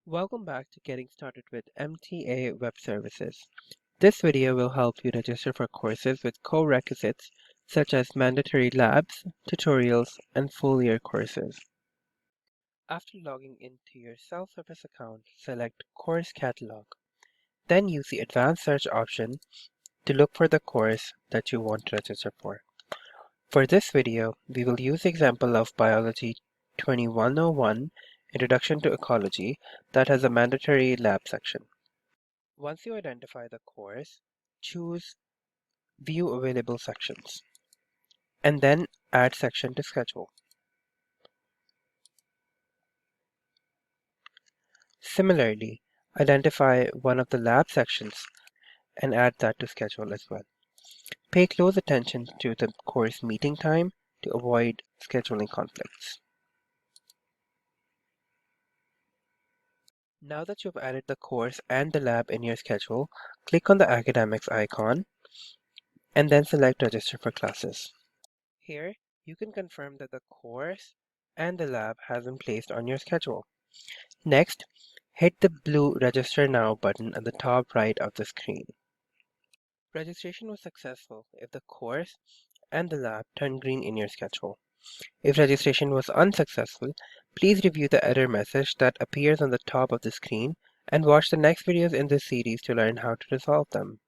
Welcome back to Getting Started with MTA Web Services. This video will help you register for courses with co-requisites such as mandatory labs, tutorials, and full-year courses. After logging into your self-service account, select Course Catalog. Then use the Advanced Search option to look for the course that you want to register for. For this video, we will use the example of Biology 2101, Introduction to Ecology, that has a mandatory lab section. Once you identify the course, choose View Available Sections, and then Add Section to Schedule. Similarly, identify one of the lab sections and add that to schedule as well. Pay close attention to the course meeting time to avoid scheduling conflicts. Now that you've added the course and the lab in your schedule, click on the academics icon and then select Register for Classes. Here, you can confirm that the course and the lab has been placed on your schedule. Next, hit the blue Register Now button at the top right of the screen. Registration was successful if the course and the lab turned green in your schedule. If registration was unsuccessful, please review the error message that appears on the top of the screen and watch the next videos in this series to learn how to resolve them.